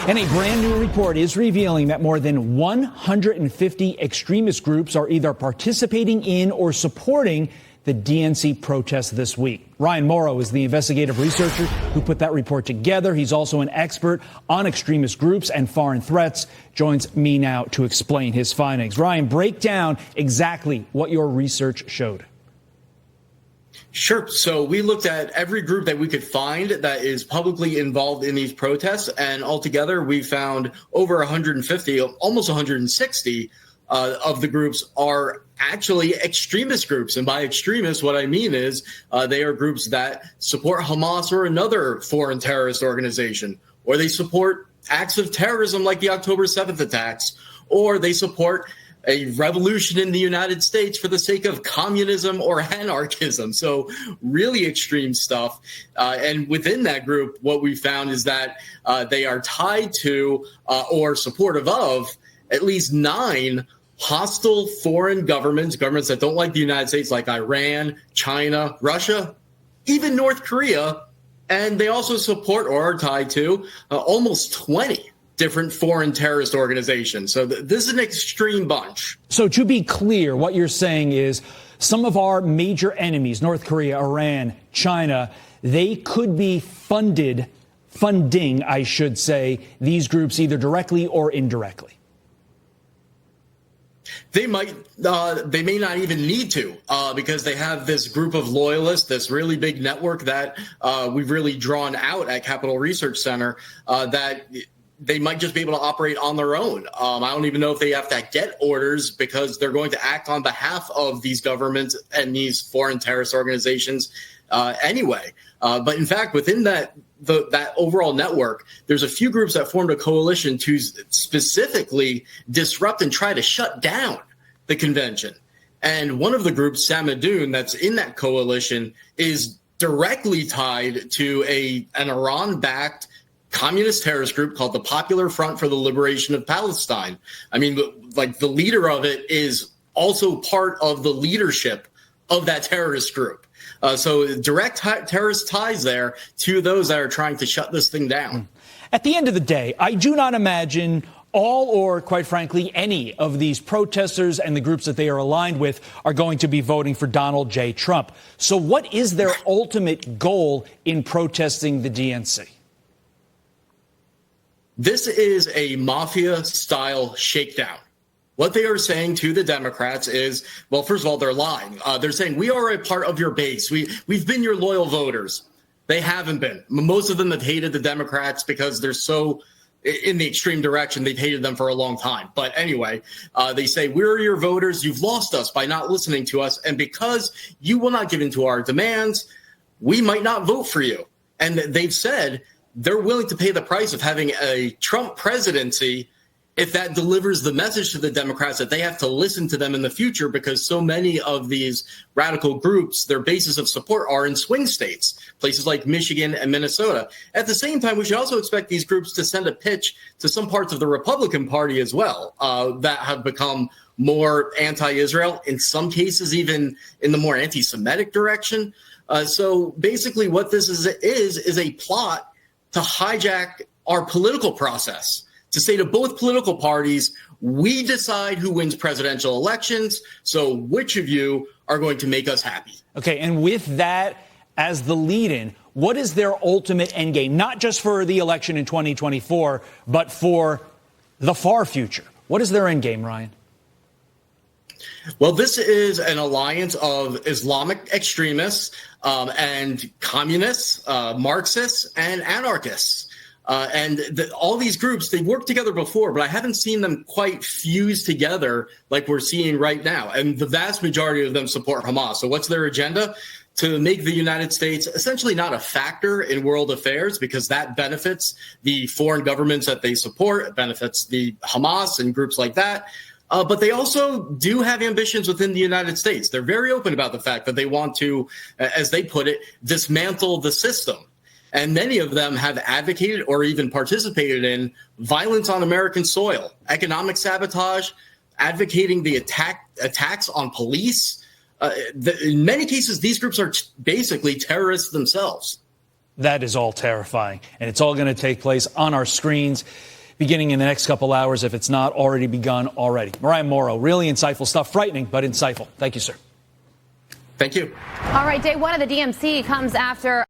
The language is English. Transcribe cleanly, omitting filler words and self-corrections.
And a brand new report is revealing that more than 150 extremist groups are either participating in or supporting the DNC protests this week. Ryan Morrow is the investigative researcher who put that report together. He's also an expert on extremist groups and foreign threats. Joins me now to explain his findings. Ryan, break down exactly what your research showed. Sure. So we looked at every group that we could find that is publicly involved in these protests, and altogether we found over 150, almost 160 of the groups are actually extremist groups. And by extremists, what I mean is they are groups that support Hamas or another foreign terrorist organization, or they support acts of terrorism like the October 7th attacks, or they support a revolution in the United States for the sake of communism or anarchism. So really extreme stuff. And within that group, what we found is that they are tied to or supportive of at least 9 hostile foreign governments that don't like the United States, like Iran, China, Russia, even North Korea. And they also support or are tied to almost 20 different foreign terrorist organizations. So this is an extreme bunch. So to be clear, what you're saying is some of our major enemies, North Korea, Iran, China, they could be funding, I should say, these groups either directly or indirectly. They may not even need to, because they have this group of loyalists, this really big network that we've really drawn out at Capitol Research Center, that they might just be able to operate on their own. I don't even know if they have to get orders, because they're going to act on behalf of these governments and these foreign terrorist organizations anyway. But in fact, within that overall network, there's a few groups that formed a coalition to specifically disrupt and try to shut down the convention. And one of the groups, Samadoun, that's in that coalition is directly tied to an Iran-backed communist terrorist group called the Popular Front for the Liberation of Palestine. I mean, like, the leader of it is also part of the leadership of that terrorist group. So direct terrorist ties there to those that are trying to shut this thing down. At the end of the day, I do not imagine all, or quite frankly, any of these protesters and the groups that they are aligned with are going to be voting for Donald J. Trump. So what is their ultimate goal in protesting the DNC? This is a mafia-style shakedown. What they are saying to the Democrats is, well, first of all, they're lying. They're saying, we are a part of your base. We've been your loyal voters. They haven't been. Most of them have hated the Democrats because they're so in the extreme direction. They've hated them for a long time. But anyway, they say, we're your voters. You've lost us by not listening to us. And because you will not give in to our demands, we might not vote for you. And they've said they're willing to pay the price of having a Trump presidency if that delivers the message to the Democrats that they have to listen to them in the future, because so many of these radical groups, their basis of support are in swing states, places like Michigan and Minnesota. At the same time, we should also expect these groups to send a pitch to some parts of the Republican Party as well, that have become more anti-Israel, in some cases even in the more anti-Semitic direction. So basically what this is a plot to hijack our political process, to say to both political parties, we decide who wins presidential elections, so which of you are going to make us happy? Okay, and with that as the lead-in, what is their ultimate endgame, not just for the election in 2024, but for the far future? What is their endgame, Ryan? Well, this is an alliance of Islamic extremists and communists, Marxists, and anarchists. All these groups, they worked together before, but I haven't seen them quite fuse together like we're seeing right now. And the vast majority of them support Hamas. So what's their agenda? To make the United States essentially not a factor in world affairs, because that benefits the foreign governments that they support. It benefits the Hamas and groups like that. But they also do have ambitions within the United States. They're very open about the fact that they want to, as they put it, dismantle the system. And many of them have advocated or even participated in violence on American soil, economic sabotage, advocating the attacks on police. In many cases, these groups are basically terrorists themselves. That is all terrifying. And it's all going to take place on our screens. beginning in the next couple hours if it's not already begun already. Ryan Morrow, really insightful stuff, frightening, but insightful. Thank you, sir. Thank you. All right, day one of the DNC comes after